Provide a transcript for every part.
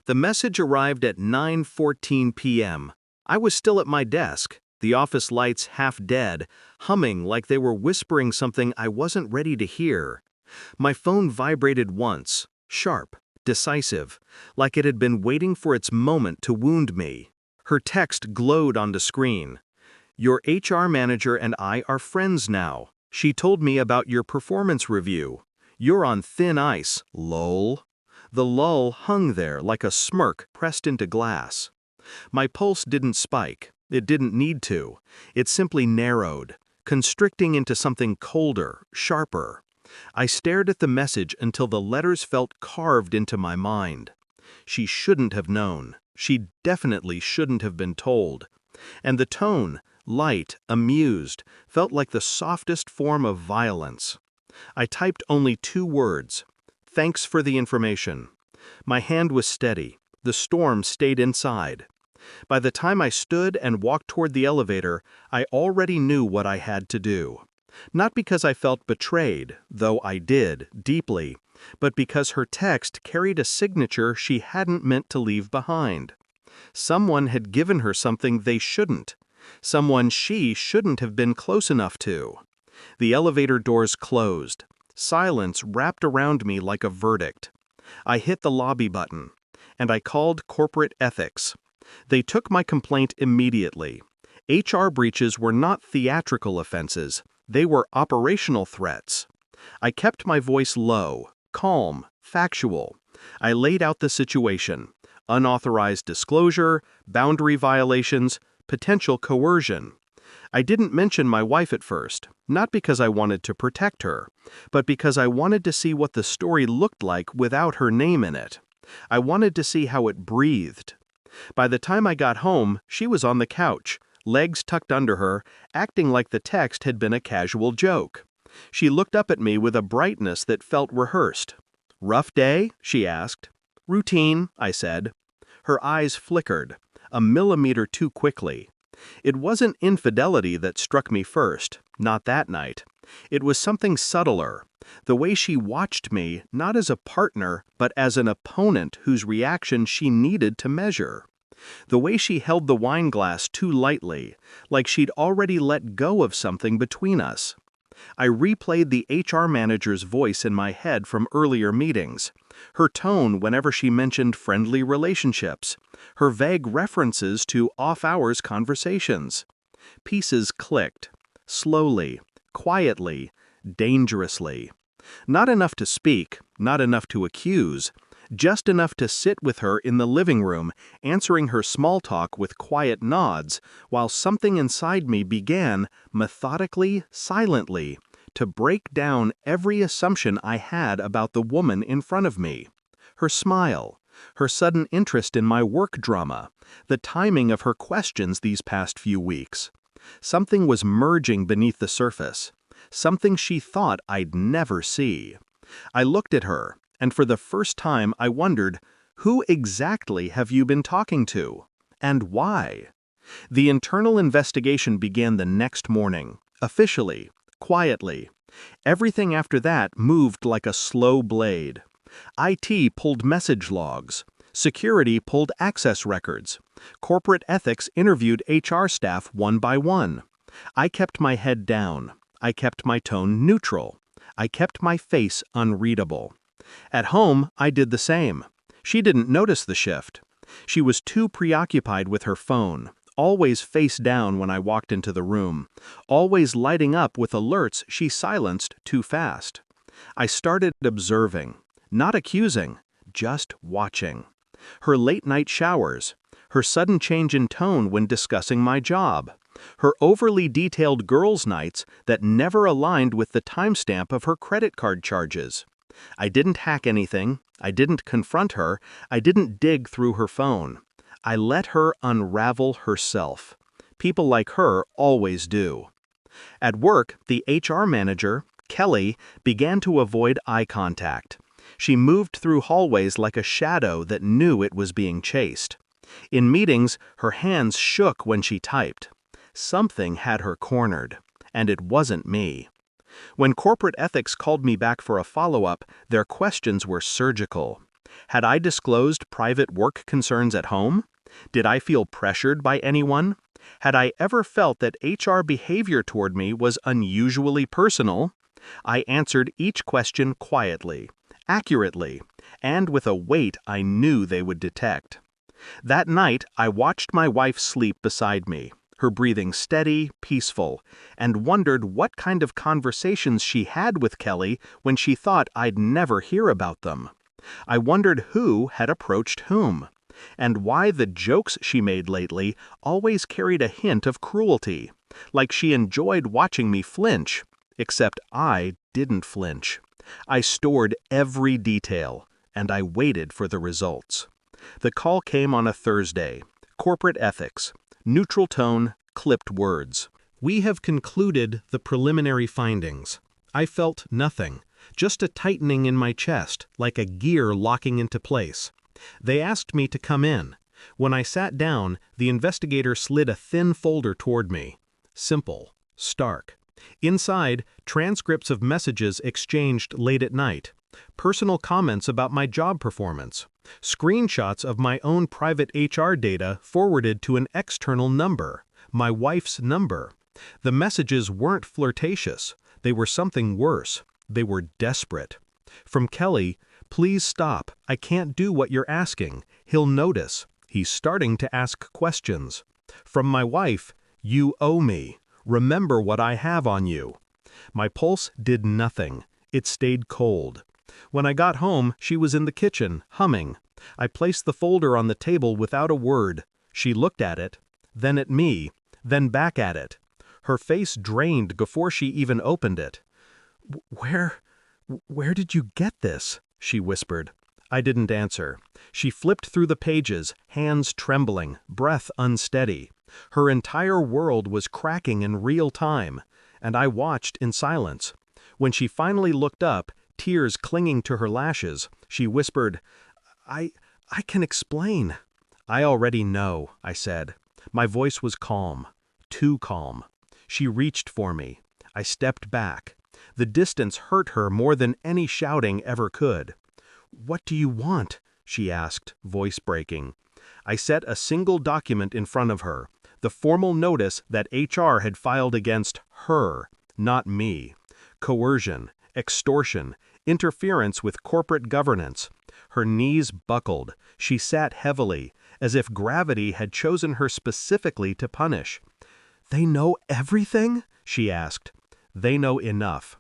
The message arrived at 9:14 p.m. I was still at my desk, the office lights half dead, humming like they were whispering something I wasn't ready to hear. My phone vibrated once, sharp, decisive, like it had been waiting for its moment to wound me. Her text glowed on the screen. "Your HR manager and I are friends now. She told me about your performance review. You're on thin ice, lol." The lull hung there like a smirk pressed into glass. My pulse didn't spike. It didn't need to. It simply narrowed, constricting into something colder, sharper. I stared at the message until the letters felt carved into my mind. She shouldn't have known. She definitely shouldn't have been told. And the tone, light, amused, felt like the softest form of violence. I typed only 2 words. "Thanks for the information." My hand was steady. The storm stayed inside. By the time I stood and walked toward the elevator, I already knew what I had to do. Not because I felt betrayed, though I did, deeply, but because her text carried a signature she hadn't meant to leave behind. Someone had given her something they shouldn't. Someone she shouldn't have been close enough to. The elevator doors closed. Silence wrapped around me like a verdict. I hit the lobby button, and I called corporate ethics. They took my complaint immediately. HR breaches were not theatrical offenses. They were operational threats. I kept my voice low, calm, factual. I laid out the situation: unauthorized disclosure, boundary violations, potential coercion. I didn't mention my wife at first, not because I wanted to protect her, but because I wanted to see what the story looked like without her name in it. I wanted to see how it breathed. By the time I got home, she was on the couch, legs tucked under her, acting like the text had been a casual joke. She looked up at me with a brightness that felt rehearsed. "Rough day?" she asked. "Routine," I said. Her eyes flickered, a millimeter too quickly. It wasn't infidelity that struck me first, not that night. It was something subtler, the way she watched me not as a partner but as an opponent whose reaction she needed to measure. The way she held the wine glass too lightly, like she'd already let go of something between us. I replayed the HR manager's voice in my head from earlier meetings, her tone whenever she mentioned friendly relationships, her vague references to off-hours conversations. Pieces clicked, slowly, quietly, dangerously. Not enough to speak, not enough to accuse, just enough to sit with her in the living room, answering her small talk with quiet nods, while something inside me began, methodically, silently, to break down every assumption I had about the woman in front of me. Her smile, her sudden interest in my work drama, the timing of her questions these past few weeks. Something was merging beneath the surface, something she thought I'd never see. I looked at her, and for the first time I wondered, who exactly have you been talking to? And why? The internal investigation began the next morning, officially, quietly. Everything after that moved like a slow blade. IT pulled message logs. Security pulled access records. Corporate ethics interviewed HR staff one by one. I kept my head down. I kept my tone neutral. I kept my face unreadable. At home, I did the same. She didn't notice the shift. She was too preoccupied with her phone, always face down when I walked into the room, always lighting up with alerts she silenced too fast. I started observing, not accusing, just watching. Her late-night showers, her sudden change in tone when discussing my job, her overly detailed girls' nights that never aligned with the timestamp of her credit card charges. I didn't hack anything, I didn't confront her, I didn't dig through her phone. I let her unravel herself. People like her always do. At work, the HR manager, Kelly, began to avoid eye contact. She moved through hallways like a shadow that knew it was being chased. In meetings, her hands shook when she typed. Something had her cornered, and it wasn't me. When corporate ethics called me back for a follow-up, their questions were surgical. Had I disclosed private work concerns at home? Did I feel pressured by anyone? Had I ever felt that HR behavior toward me was unusually personal? I answered each question quietly, accurately, and with a weight I knew they would detect. That night, I watched my wife sleep beside me, her breathing steady, peaceful, and wondered what kind of conversations she had with Kelly when she thought I'd never hear about them. I wondered who had approached whom, and why the jokes she made lately always carried a hint of cruelty, like she enjoyed watching me flinch, except I didn't flinch. I stored every detail, and I waited for the results. The call came on a Thursday. Corporate ethics. Neutral tone, clipped words. We have concluded the preliminary findings. I felt nothing, just a tightening in my chest, like a gear locking into place. They asked me to come in. When I sat down, the investigator slid a thin folder toward me. Simple, stark. Inside, transcripts of messages exchanged late at night. Personal comments about my job performance. Screenshots of my own private HR data forwarded to an external number, my wife's number. The messages weren't flirtatious. They were something worse. They were desperate. From Kelly, "Please stop. I can't do what you're asking. He'll notice. He's starting to ask questions." From my wife, "You owe me. Remember what I have on you." My pulse did nothing. It stayed cold. When I got home, she was in the kitchen, humming. I placed the folder on the table without a word. She looked at it, then at me, then back at it. Her face drained before she even opened it. Where did you get this?" she whispered. I didn't answer. She flipped through the pages, hands trembling, breath unsteady. Her entire world was cracking in real time, and I watched in silence. When she finally looked up, tears clinging to her lashes, she whispered, I can explain." "I already know," I said. My voice was calm, too calm. She reached for me. I stepped back. The distance hurt her more than any shouting ever could. "What do you want?" she asked, voice breaking. I set a single document in front of her, the formal notice that HR had filed against her, not me. Coercion, extortion, interference with corporate governance. Her knees buckled. She sat heavily, as if gravity had chosen her specifically to punish. "They know everything?" she asked. "They know enough."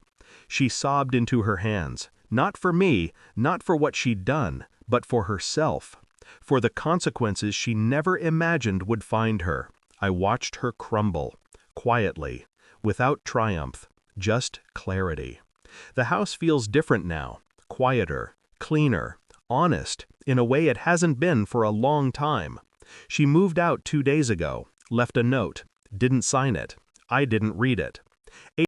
She sobbed into her hands, not for me, not for what she'd done, but for herself, for the consequences she never imagined would find her. I watched her crumble, quietly, without triumph, just clarity. The house feels different now, quieter, cleaner, honest, in a way it hasn't been for a long time. She moved out 2 days ago, left a note, didn't sign it. I didn't read it.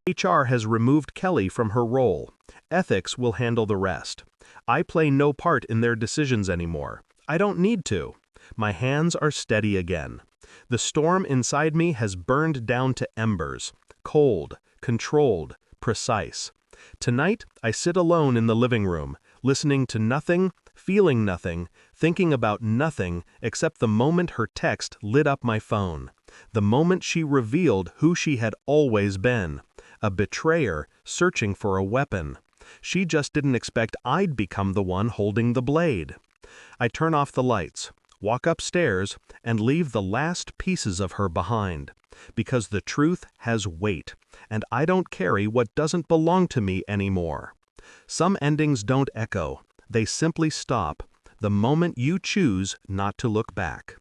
HR has removed Kelly from her role. Ethics will handle the rest. I play no part in their decisions anymore. I don't need to. My hands are steady again. The storm inside me has burned down to embers, cold, controlled, precise. Tonight, I sit alone in the living room, listening to nothing, feeling nothing, thinking about nothing except the moment her text lit up my phone, the moment she revealed who she had always been, a betrayer searching for a weapon. She just didn't expect I'd become the one holding the blade. I turn off the lights, walk upstairs, and leave the last pieces of her behind, because the truth has weight, and I don't carry what doesn't belong to me anymore. Some endings don't echo, they simply stop, the moment you choose not to look back.